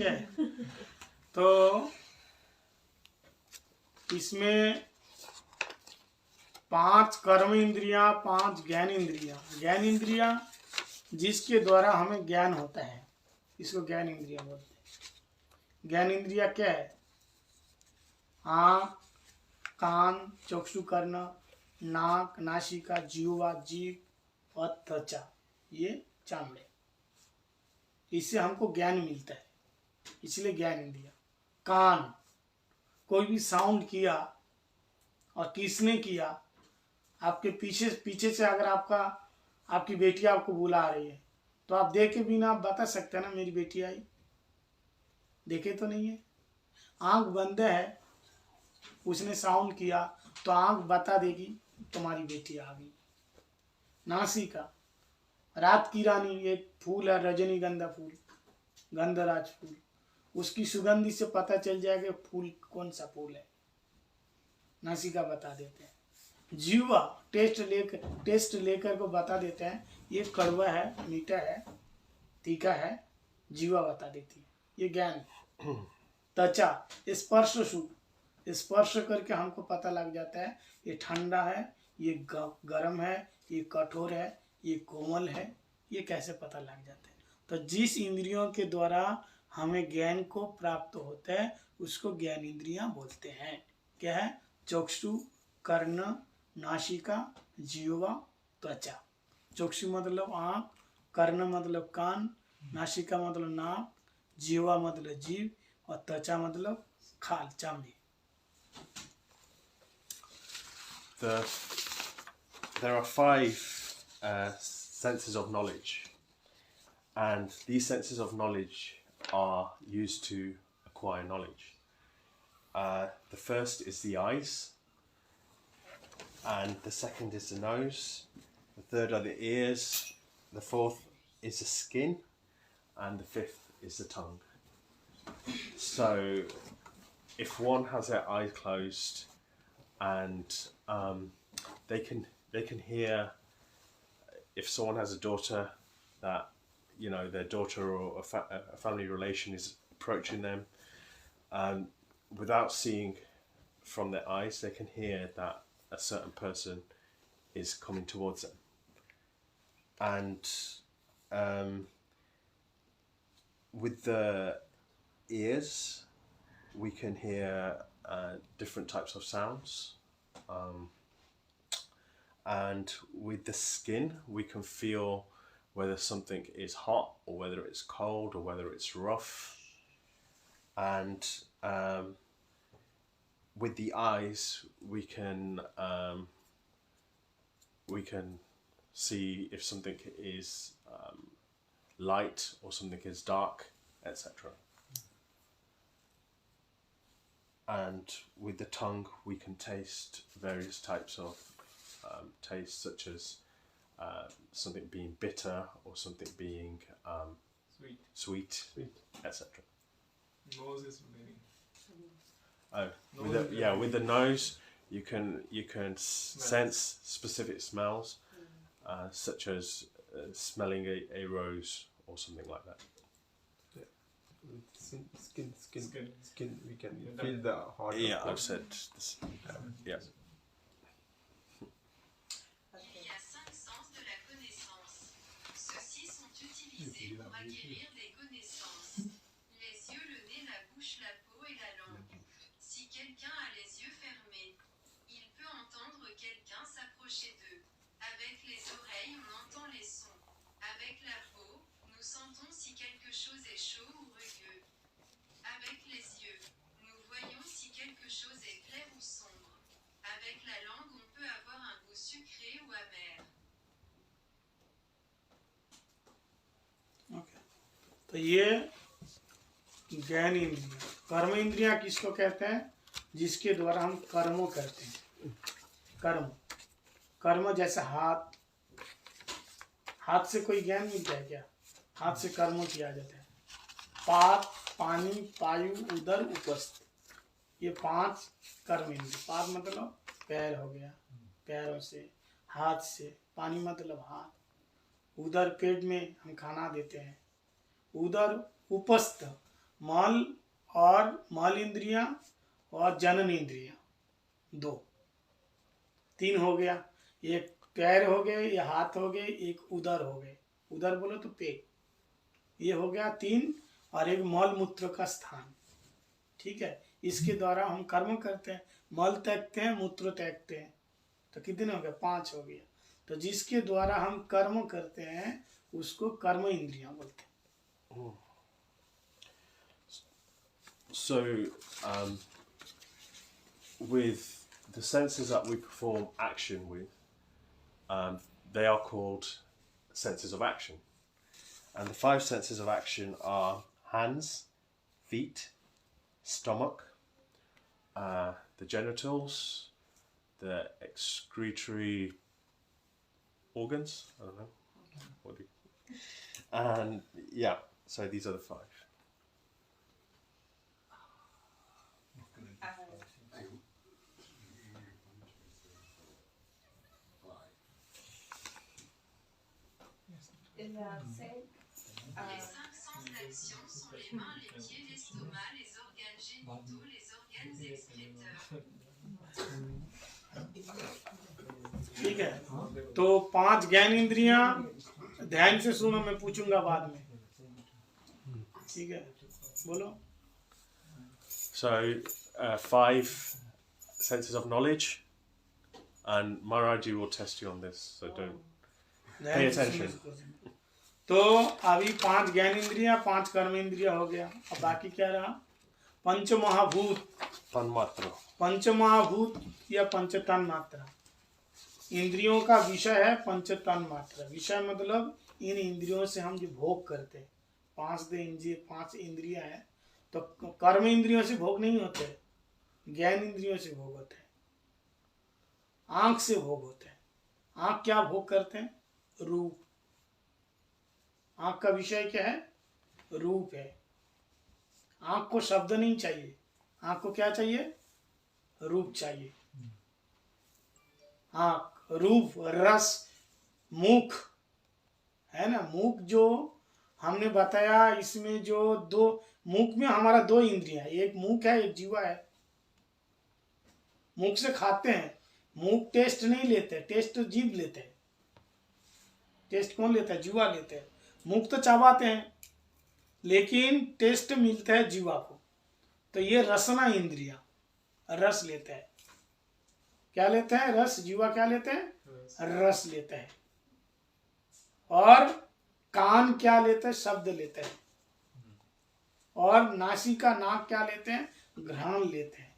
है। तो इसमें 5 कर्म इंद्रियां, 5 ज्ञान इंद्रियां। ज्ञान इंद्रियां जिसके द्वारा हमें ज्ञान होता है, इसको ज्ञान इंद्रियां बोलते हैं। ज्ञान इंद्रिया क्या है? आँख, कान, चक्षु, कर्ण, नाक, नासिका, जीवा, जीभ और त्वचा, ये चामड़े। इससे हमको ज्ञान मिलता है, इसलिए ज्ञान इंद्रिया। कान, कोई भी साउंड किया और किसने किया, आपके पीछे पीछे से अगर आपकी बेटी आपको बुला रही है तो आप देख के भी ना आप बता सकते हैं ना मेरी बेटी आई, देखे तो नहीं है। आंख बंद है, उसने साउंड किया तो आंख बता देगी तुम्हारी बेटी आ गई। नासिका, रात की रानी एक फूल है, रजनीगंधा फूल, गंधराज फूल, उसकी सुगंधी से पता चल जाएगा फूल कौन सा फूल है, नासिका बता देते हैं। जीवा, टेस्ट लेकर को बता देते हैं ये कड़वा है, मीठा है, तीखा है, जीवा बता देती है, ये ज्ञान है। त्वचा, स्पर्श करके हमको पता लग जाता है ये ठंडा है, ये गर्म है, ये कठोर है, ये कोमल है, ये कैसे पता लग जाता है। तो जिस इंद्रियों के द्वारा हमें ज्ञान को प्राप्त होता है उसको ज्ञान इंद्रियां बोलते हैं। क्या है? चक्षु, कर्ण, नासिका, जीवा, त्वचा। चक्षु मतलब आँख, कर्ण मतलब कान, नासिका मतलब नाक, जीवा मतलब जीभ और त्वचा मतलब खाल, चामड़ी। There are 5 senses of knowledge, and these senses of knowledge are used to acquire knowledge. The first is the eyes, and the second is the nose, the third are the ears, the fourth is the skin, and the fifth is the tongue. So if one has their eyes closed and they can hear, if someone has a daughter that, you know, their daughter or a family relation is approaching them, without seeing from their eyes, they can hear that a certain person is coming towards them. And with the ears, we can hear different types of sounds. And with the skin, we can feel whether something is hot or whether it's cold or whether it's rough. And with the eyes, we can see if something is light or something is dark, etc. And with the tongue, we can taste various types of taste, such as something being bitter or something being sweet, etc. Nose is meaning. With the nose, you can sense specific smells, such as smelling a rose or something like that. Skin, we can feel the hot. Yeah, I've said this. Yeah. Il y a 5 sens de la connaissance. Ceux-ci sont utilisés pour acquérir des connaissances. Les yeux, le nez, la bouche, la peau et la langue. Si quelqu'un a les yeux fermés, il peut entendre quelqu'un s'approcher d'eux. Avec les oreilles, on entend les sons. Avec la peau, nous sentons si quelque chose est chaud ou rugueux. Avec les yeux, nous voyons si quelque chose est clair ou sombre. Avec la langue, on peut avoir un goût sucré ou amer. Okay. तो ये ज्ञान इंद्रिया। कर्म इंद्रिया किसको कहते हैं? जिसके द्वारा हम कर्मों करते हैं। कर्म जैसे हाथ से कोई ज्ञान मिलता है क्या? हाथ से कर्म किया जाता है। पात, पानी, पायु, उदर, उपस्थ, ये 5 कर्म इंद्रिय। पात मतलब पैर हो गया, पैरों से, हाथ से, पानी मतलब हाथ, उदर पेट में हम खाना देते हैं, उदर उपस्थ मल और मल इंद्रिया और जनन इंद्रिया, 2 3 हो गया। एक पैर हो गए, ये हाथ हो गए, एक उदर हो गए, उदर बोलो तो पेट, ये हो गया 3, और एक मल मूत्र का स्थान। ठीक है, इसके द्वारा हम कर्म करते हैं, मल त्यागते हैं, मूत्र त्यागते हैं, तो कितने हो गए? 5 हो गया। तो जिसके द्वारा हम कर्म करते हैं उसको कर्म इंद्रियां बोलते हैं। So, with the senses that we perform action with, they are called senses of action. And the 5 senses of action are hands, feet, stomach, the genitals, the excretory organs, I don't know, what do you, and yeah, so these are the 5. In the same, Les 5 sens d'action sont les mains, les pieds, l'estomac, les organes génitaux, les organes excréteurs. ठीक है, तो 5 ज्ञान इंद्रियां, ध्यान से सुनो, मैं पूछूंगा बाद में। ठीक है, बोलो। So, 5 senses of knowledge, and Maharaji will test you on this, so don't pay attention. तो अभी 5 ज्ञान इंद्रिया, 5 कर्म इंद्रिया हो गया। अब बाकी क्या रहा? पंच महाभूत, Tanmatra. पंच महाभूत या पंच तन मात्रा। इंद्रियों का विषय है पंच तन मात्रा। विषय मतलब इन इंद्रियों से हम जो भोग करते हैं, 5 इंद्रिया है, तो कर्म इंद्रियों से भोग नहीं होते, ज्ञान इंद्रियों से भोग होते हैं, आंख से भोग होते हैं। आंख क्या भोग करते हैं? रूप। आंख का विषय क्या है? रूप है। आंख को शब्द नहीं चाहिए, आंख को क्या चाहिए? रूप चाहिए। आंख, रूप, रस, मुख है ना। मुख जो हमने बताया, इसमें जो 2 मुख में हमारा 2 इंद्रियां है, एक मुख है, एक जीवा है। मुख से खाते हैं, मुख टेस्ट नहीं लेते, टेस्ट तो जीभ लेते हैं। टेस्ट कौन लेता है? जीवा लेते हैं। मुख तो चबाते हैं, लेकिन टेस्ट मिलता है जीवा को। तो ये रसना इंद्रिया रस लेते हैं। क्या लेते हैं? रस। जीवा क्या लेते हैं? रस लेते हैं। और कान क्या लेते हैं? शब्द लेते हैं। और नासिका, नाक क्या लेते हैं? घ्राण लेते हैं।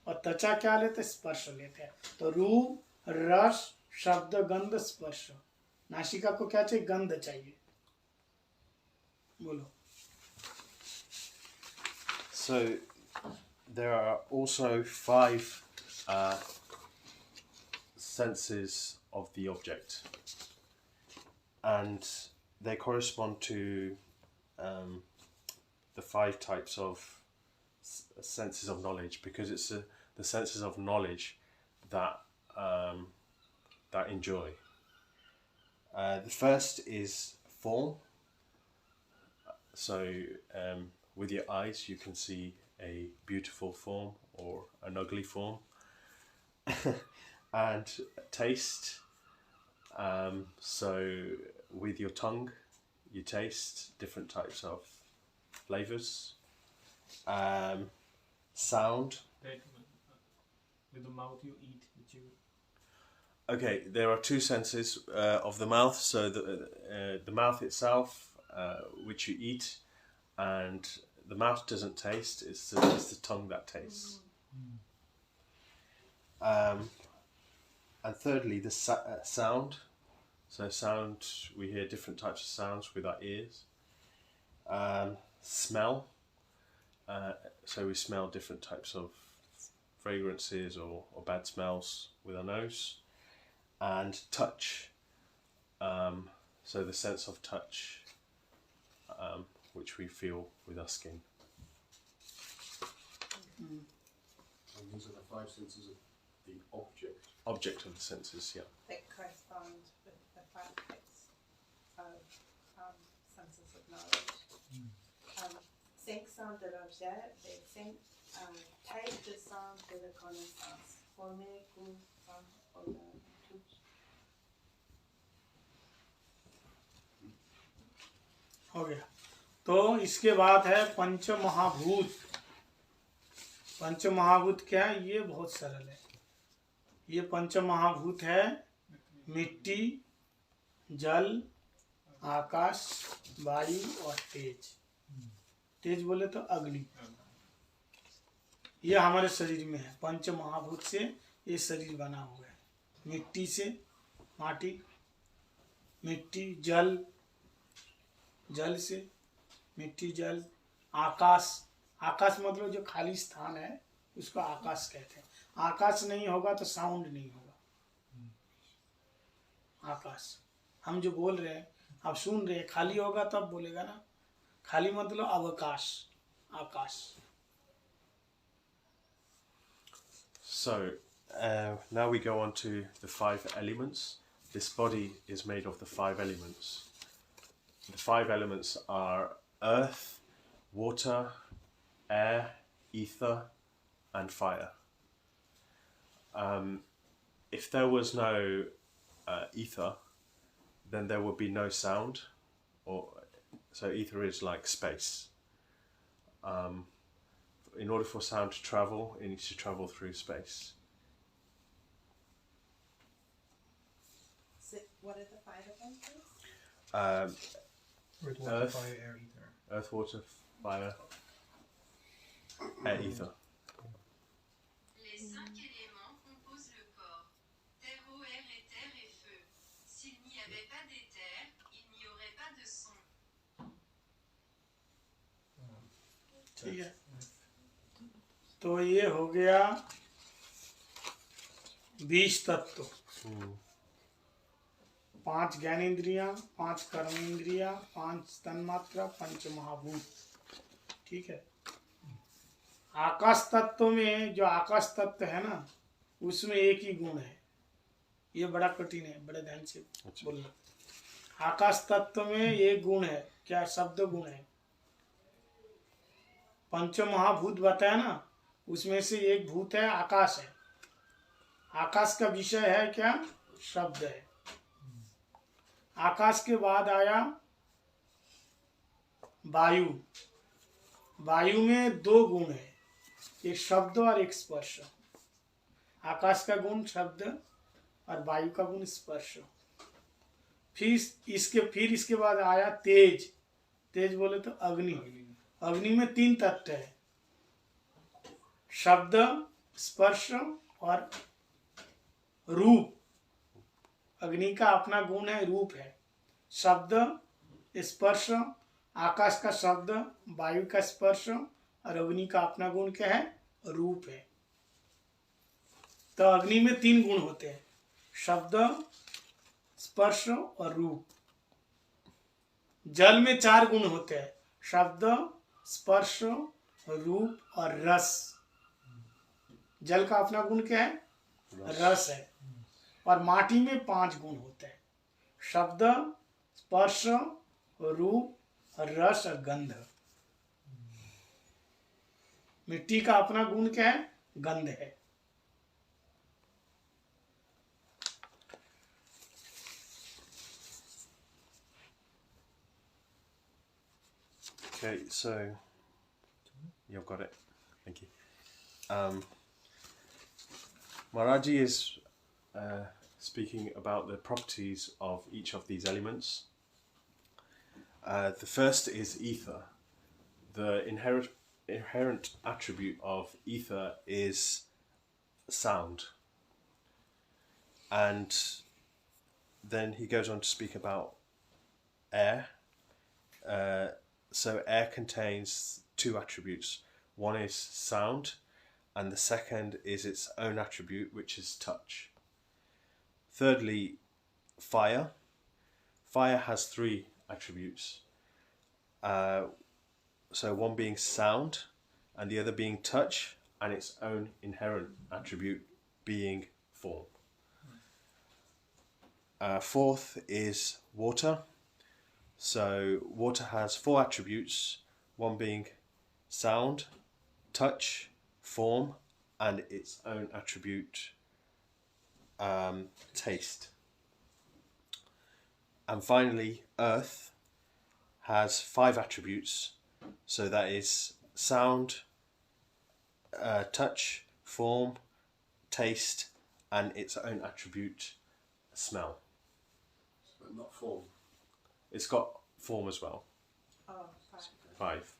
और त्वचा क्या लेते हैं? स्पर्श लेते हैं। तो रूप, रस, शब्द, गंध, स्पर्श। नासिका को क्या चाहिए? गंध चाहिए। बोलो। So, there are also 5 senses of the object, and they correspond to the 5 types of senses of knowledge, because it's the senses of knowledge that that enjoy. The first is form. So, with your eyes, you can see a beautiful form or an ugly form. And taste. So, with your tongue, you taste different types of flavors. Sound. That with the mouth you eat, which you. Okay, there are 2 senses of the mouth. So the mouth itself, which you eat, and the mouth doesn't taste. It's the tongue that tastes. And thirdly, the sound. So sound, we hear different types of sounds with our ears. Smell. So we smell different types of fragrances or bad smells with our nose. And touch. So the sense of touch, which we feel with our skin. And these are the 5 senses of the object. Object of the senses, yeah. that correspond with the 5 types of senses of knowledge. 5 sens de l'objet et 5 types de sens de la connaissance. Former, goût, sens, odeur, touche. हो गया। तो इसके बाद है पंच महाभूत। पंच महाभूत क्या है? ये बहुत सरल है। ये पंच महाभूत है मिट्टी, जल, आकाश, वायु और तेज। तेज बोले तो अग्नि। ये हमारे शरीर में है। पंच महाभूत से ये शरीर बना हुआ है। मिट्टी से, माटी, मिट्टी, जल, जल से, मिट्टी, जल, आकाश। आकाश मतलब जो खाली स्थान है उसको आकाश कहते हैं। आकाश नहीं होगा तो साउंड नहीं होगा। आकाश हम जो बोल रहे हैं, आप सुन रहे हैं, खाली होगा तब बोलेगा ना। खाली मतलब अवकाश, आकाश। So now we go on to the 5 elements. This body is made of the 5 elements. The 5 elements are earth, water, air, ether, and fire. If there was no ether, then there would be no sound. So ether is like space. In order for sound to travel, it needs to travel through space. So what are the 5 of them, please? Earth, water, Earth. fire, air, ether. Earth, water, fire, air, ether. Les 5 éléments composent le corps. Terre, eau, air, éther et feu. S'il n'y avait pas d'éther, il n'y aurait pas de son. ठीक है। तो ये हो गया 20 तत्व। 5 ज्ञानेंद्रियां, 5 कर्मेंद्रियां, 5 तन्मात्रा, 5 महाभूत। ठीक है। आकाश तत्व में जो आकाश तत्व है ना, उसमें एक ही गुण है। ये बड़ा कठिन है, बड़े ध्यान से बोलना। आकाश तत्व में एक गुण है। क्या? शब्द गुण है। पंच महाभूत बताया ना, उसमें से एक भूत है, आकाश है। आकाश का विषय है क्या? शब्द है। आकाश के बाद आया वायु। वायु में 2 गुण है, एक शब्द और एक स्पर्श। आकाश का गुण शब्द और वायु का गुण स्पर्श। फिर इसके बाद आया तेज। तेज बोले तो अग्नि। अग्नि में 3 तत्व है, शब्द, स्पर्श और रूप। अग्नि का अपना गुण है, रूप है। शब्द, स्पर्श, आकाश का शब्द, वायु का स्पर्श और अग्नि का अपना गुण क्या है? रूप है। तो अग्नि में 3 गुण होते हैं, शब्द, स्पर्श और रूप। जल में 4 गुण होते हैं, शब्द, स्पर्श, रूप और रस। जल का अपना गुण क्या है? रस है। और माटी में 5 गुण होते हैं, शब्द, स्पर्श, रूप, रस और गंध। मिट्टी का अपना गुण क्या है? गंध है। Okay, so you've got it. Thank you. Maharaji is speaking about the properties of each of these elements. The first is ether. The inherent attribute of ether is sound. And then he goes on to speak about air. So air contains 2 attributes. One is sound, and the second is its own attribute, which is touch. Thirdly, fire. Fire has 3 attributes. So one being sound, and the other being touch, and its own inherent attribute being form. Fourth is water. So water has 4 attributes, one being sound, touch, form, and its own attribute, taste. And finally, earth has 5 attributes, so that is sound, touch, form, taste, and its own attribute, smell. But not form. It's got form as well. Oh, 5. 5.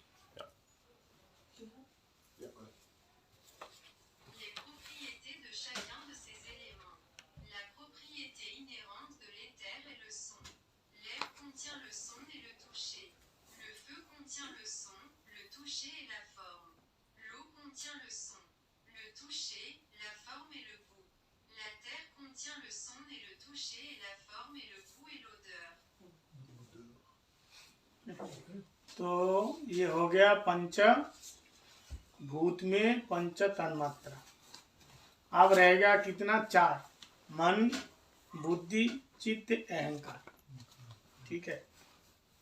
Yeah, right. Les propriétés de chacun de ces éléments. La propriété inhérente de l'éther est le son. L'air contient le son et le toucher. Le feu contient le son, le toucher et la forme. L'eau contient le son, le toucher, la forme et le goût. La terre contient le son et le toucher et la forme et le goût et l'odeur. तो ये हो गया पंच भूत में पंच तन्मात्रा। अब रहेगा कितना? 4, मन, बुद्धि, चित्त, अहंकार। ठीक है।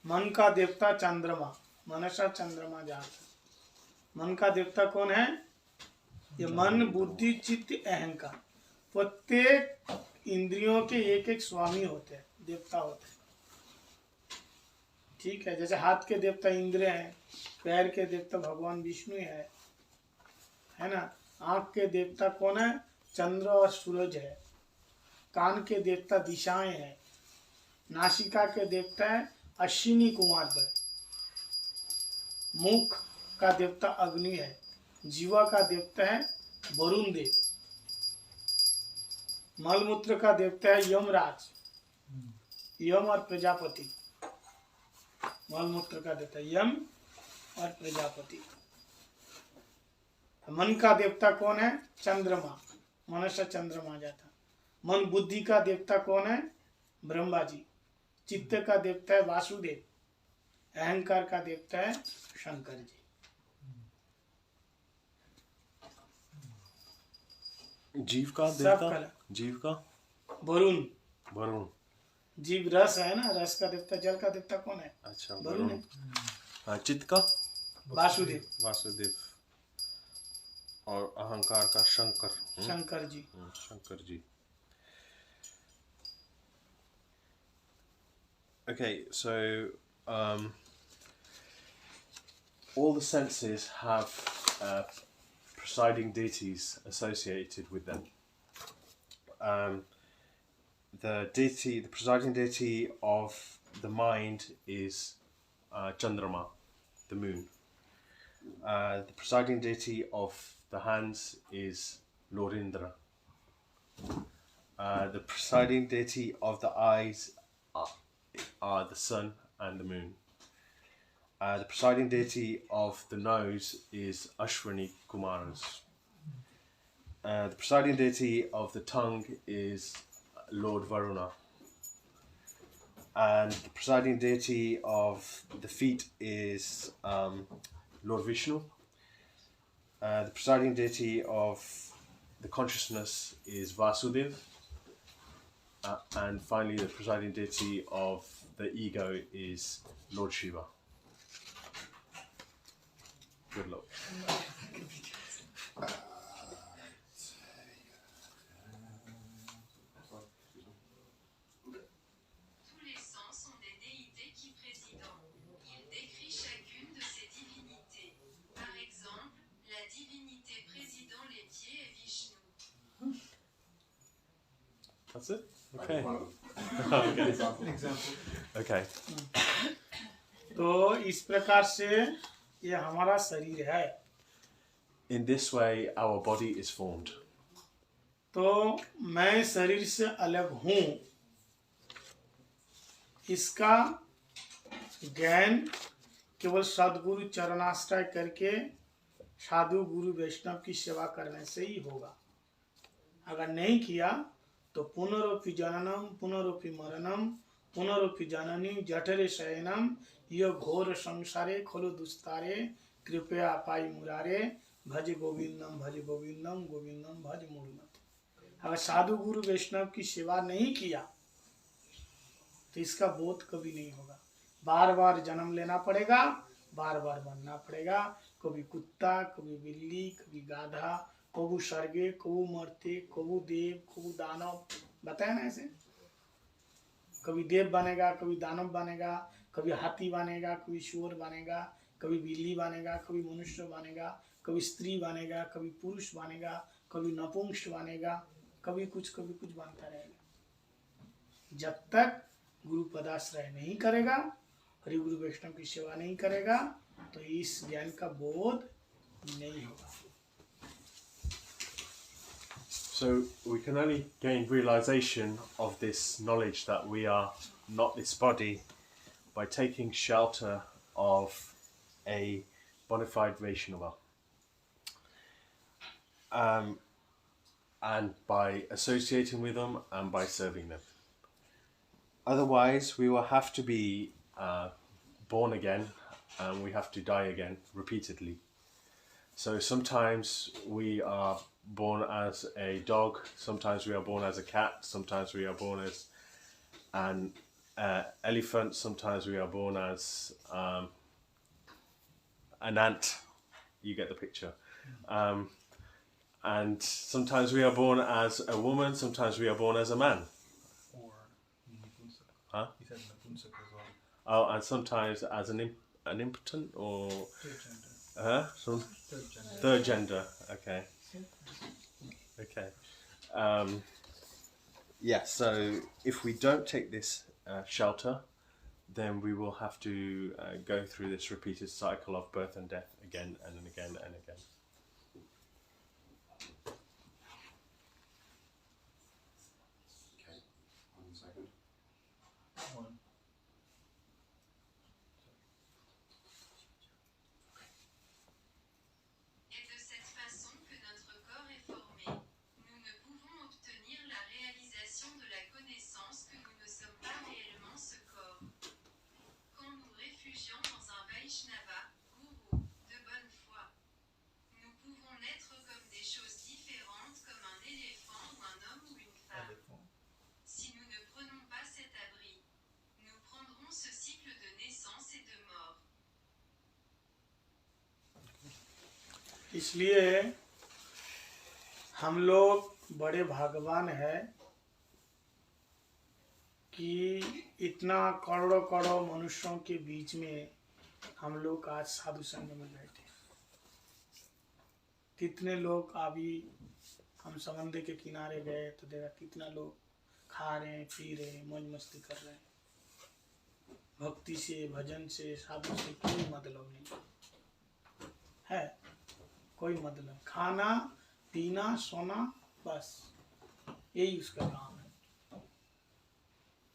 मन का देवता चंद्रमा, मनसा चंद्रमा जाता। मन का देवता कौन है? ये मन, बुद्धि, चित्त, अहंकार। प्रत्येक इंद्रियों के एक एक स्वामी होते हैं, देवता होते हैं। ठीक है। जैसे हाथ के देवता इंद्र हैं, पैर के देवता भगवान विष्णु है ना। आँख के देवता कौन है? चंद्र और सूरज है। कान के देवता दिशाएं हैं। नासिका के देवता है अश्विनी कुमार है। मुख का देवता अग्नि है। जीवा का देवता है वरुण देव। मलमूत्र का देवता है यमराज, यम और प्रजापति। मलमूत्र का देवता यम और प्रजापति। मन का देवता कौन है? चंद्रमा, मनसा चंद्रमा जाता। मन बुद्धि का देवता कौन है? ब्रह्मा जी। चित्त का देवता है वासुदेव। अहंकार का देवता है शंकर जी। जीव का सब देवता? कला। जीव का वरुण। वरुण। जीव रस है ना, रस का देवता। जल का देवता कौन है? अच्छा, वरुण है। हाँ, चित्त का वासुदेव, वासुदेव। और अहंकार का Shankar. Shankar ji. Shankar ji. Okay, so all the senses have presiding deities associated with them. The presiding deity of the mind is Chandrama, the moon. The presiding deity of the hands is Lord Indra. The presiding deity of the eyes are the sun and the moon. The presiding deity of the nose is Ashwini Kumaras. The presiding deity of the tongue is Lord Varuna. And the presiding deity of the feet is Lord Vishnu. The presiding deity of the consciousness is Vasudev. And finally, the presiding deity of the ego is Lord Shiva. Good luck. Tous les sens sont des déités qui président. Il décrit chacune de ces divinités. Par exemple, la divinité présidant les pieds est Vishnu. That's it? Okay. Example. Okay. तो इस प्रकार से ये हमारा शरीर है। In this way, our body is formed. तो मैं शरीर से अलग हूँ, इसका ज्ञान केवल सदगुरु चरणाश्रय करके साधु गुरु वैष्णव की सेवा करने से ही होगा। अगर नहीं किया तो पुनरुपि जननम पुनरुपि मरणम पुनरुपि जननी जठरे शयनम यो घोर संसारे खलु दुस्तारे कृपया पाई मुरारे भज गोविंदम गोविंदम भज मूलमत। अगर साधु गुरु वैष्णव की सेवा नहीं किया तो इसका बोध कभी नहीं होगा। बार बार जन्म लेना पड़ेगा, बार बार बनना पड़ेगा, कभी कुत्ता, कभी बिल्ली, कभी गाधा, कबू स्वर्गे, कबू मरते, कबू देव, कबू दानव, बताया ना ऐसे। कभी देव बनेगा, कभी दानव बनेगा, कभी हाथी बनेगा, कभी शुअर बनेगा, कभी बिल्ली बनेगा, कभी मनुष्य बनेगा, कभी स्त्री बनेगा, कभी पुरुष बनेगा, कभी नपुंसक बनेगा, कभी कुछ बनता रहेगा। जब तक गुरु पदाश्रय नहीं करेगा, हरि गुरु वैष्णव की सेवा नहीं करेगा, तो इस ज्ञान का बोध नहीं होगा। So we can only gain realization of this knowledge that we are not this body by taking shelter of a bona fide Vaishnava. And by associating with them and by serving them. Otherwise, we will have to be born again and we have to die again repeatedly. So sometimes we are born as a dog, sometimes we are born as a cat, sometimes we are born as an elephant, sometimes we are born as an ant. You get the picture. And sometimes we are born as a woman, sometimes we are born as a man. Or Napunsaka. Huh? He said Napunsaka as well. Oh, and sometimes as an impotent or Third gender. third gender. Okay. Yeah. So if we don't take this shelter, then we will have to go through this repeated cycle of birth and death again and again and again. Okay, 1 second. One. Et de cette façon que notre corps est formé, nous ne pouvons obtenir la réalisation de la connaissance que nous ne sommes pas réellement ce corps. Quand nous réfugions dans un Vaishnava, gourou, de bonne foi, nous pouvons naître comme des choses différentes comme un éléphant ou un homme ou une femme. Si nous ne prenons pas cet abri, nous prendrons ce cycle de naissance et de mort. इसलिए हम लोग बड़े भाग्यवान है कि इतना करोड़ों करोड़ों मनुष्यों के बीच में हम लोग आज साधु संग में बैठे। कितने लोग अभी हम समंदर के किनारे गए तो देखा कितना लोग खा रहे हैं, पी रहे हैं, मौज मस्ती कर रहे हैं। भक्ति से, भजन से, साधु से कोई मतलब नहीं है, कोई मतलब। खाना पीना सोना, बस यही उसका काम है।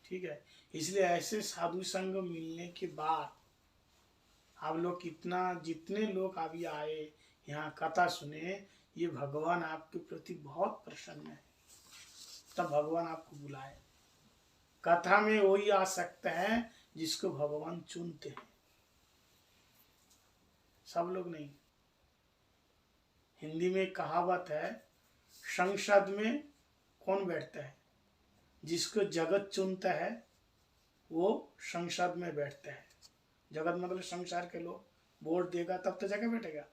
ठीक है, इसलिए ऐसे साधु संग मिलने के बाद आप लोग कितना, जितने लोग अभी आए यहाँ कथा सुने, ये भगवान आपके प्रति बहुत प्रसन्न है, तब भगवान आपको बुलाए। कथा में वही आ सकता है जिसको भगवान चुनते हैं, सब लोग नहीं। हिंदी में कहावत है, संसद में कौन बैठता है? जिसको जगत चुनता है वो संसद में बैठता है। जगत मतलब संसार के लोग, वोट देगा तब तो जगह बैठेगा।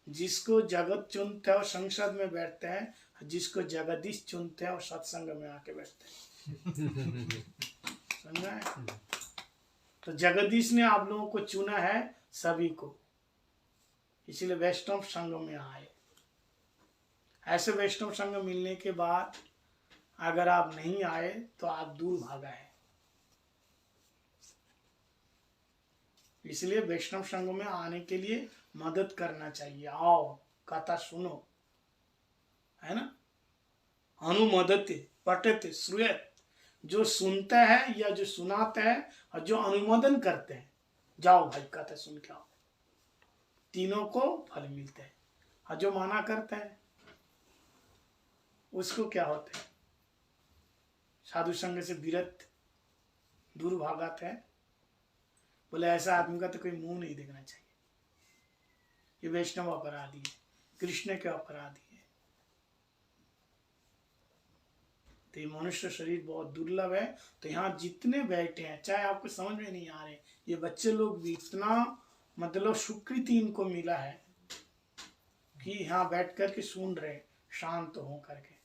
जिसको जगत चुनता है वो संसद में बैठते हैं, जिसको जगदीश चुनते हैं वो सत्संग में आके बैठते हैं। समझा है? तो जगदीश ने आप लोगों को चुना है, सभी को, इसलिए वैष्णव संघ में आए। ऐसे वैष्णव संघ मिलने के बाद अगर आप नहीं आए तो आप दूर भागा है। इसलिए वैष्णव संघ में आने के लिए मदद करना चाहिए। आओ कथा सुनो, है ना। अनुमोदते पठते श्रूयते, जो सुनता है या जो सुनाता है और जो अनुमोदन करते हैं, जाओ भाई कथा सुन के आओ, तीनों को फल मिलता है। और जो माना करता है उसको क्या होता है? साधु संग से विरत, दूर भागत है। बोले ऐसा आदमी का तो कोई मुंह नहीं देखना चाहिए, ये वैष्णव अपराधी है, कृष्ण के अपराधी है। तो ये मनुष्य शरीर बहुत दुर्लभ है। तो यहाँ जितने बैठे हैं, चाहे आपको समझ में नहीं आ रहे, ये बच्चे लोग भी इतना मतलब स्वीकृति इनको मिला है कि यहाँ बैठ कर के सुन रहे, शांत हो करके,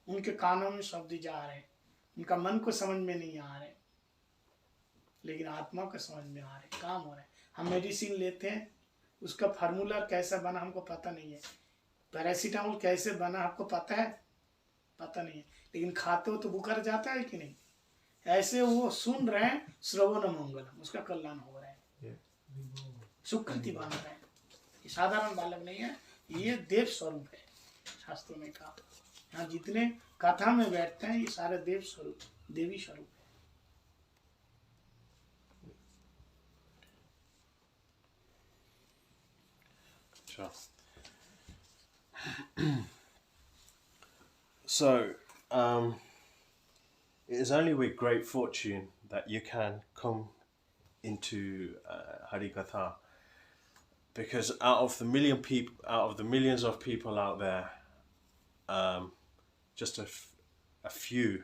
उनके कानों में शब्द जा रहे, उनका मन को समझ में नहीं आ रहे, लेकिन आत्मा को समझ में आ रहे, काम हो रहे। हम मेडिसिन लेते हैं, उसका फार्मूला कैसा बना हमको पता नहीं है, पैरासीटामोल कैसे बना आपको पता है, पता नहीं है, लेकिन खाते हो तो बुखार जाता है कि नहीं। ऐसे वो सुन रहे हैं, श्रवण मंगलम, उसका कल्याण हो रहा है, सुकृति बन रहे हैं। ये साधारण बालक नहीं है, ये देव स्वरूप है। शास्त्रों में कहा, यहाँ जितने कथा में बैठते हैं ये सारे देव स्वरूप, देवी स्वरूप है। Sure. So, it is only with great fortune that you can come into Harikatha, because out of the millions of people out there, just a few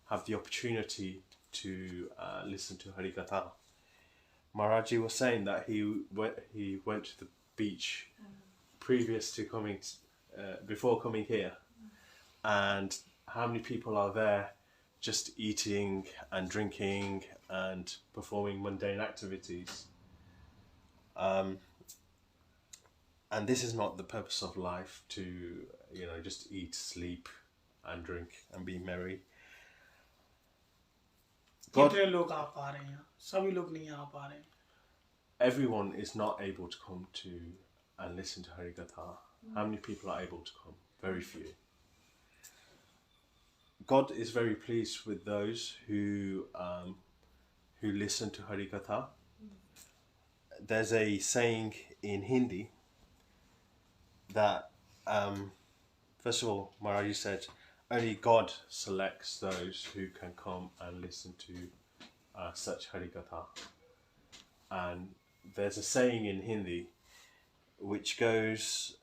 have the opportunity to listen to Harikatha. Maharaji was saying that he went to the beach previous to coming, before coming here, and how many people are there just eating and drinking and performing mundane activities. And this is not the purpose of life, to just eat, sleep and drink and be merry. God, कितने लोग आ पा रहे हैं, सभी लोग नहीं आ पा रहे हैं। everyone is not able to come to and listen to Harikatha. How many people are able to come? Very few. God is very pleased with those who listen to Harikatha. There's a saying in Hindi that, first of all, Maharaji said, only God selects those who can come and listen to such Harikatha. And there's a saying in Hindi which goes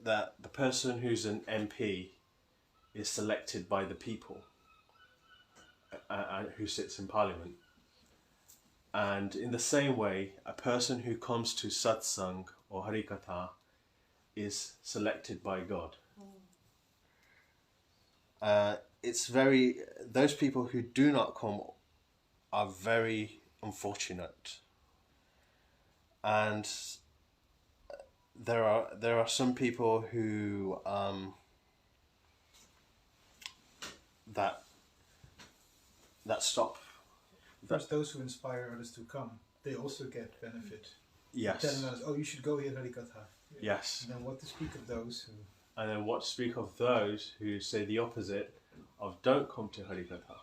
that the person who's an MP is selected by the people who sits in parliament. And in the same way, a person who comes to satsang or harikatha is selected by God. Those people who do not come are very unfortunate. And there are some people who that stop. First, those who inspire others to come, they also get benefit. Yes. Telling others, oh, you should go here, Harikatha. Yes. And then what to speak of those who... And then what to speak of those who say the opposite of don't come to Harikatha.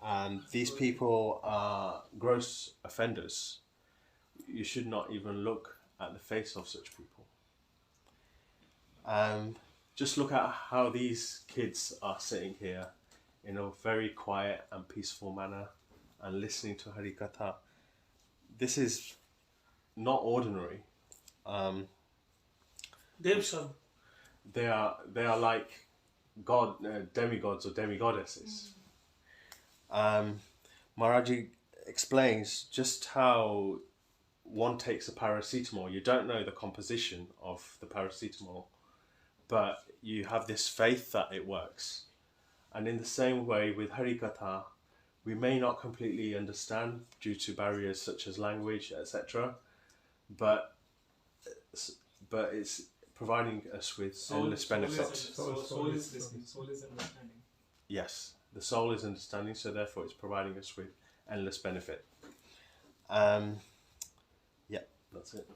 And these people are gross offenders. You should not even look at the face of such people. Just look at how these kids are sitting here in a very quiet and peaceful manner and listening to Harikatha. This is not ordinary. Devsam. They are like demigods or demigoddesses. Maharaji explains just how one takes a paracetamol. You don't know the composition of the paracetamol, but you have this faith that it works. And in the same way with Harikatha, we may not completely understand due to barriers such as language, etc. But it's providing us with endless benefits. Soul is listening. Soul is understanding. Yes, the soul is understanding, so therefore it's providing us with endless benefit. Yeah, that's it.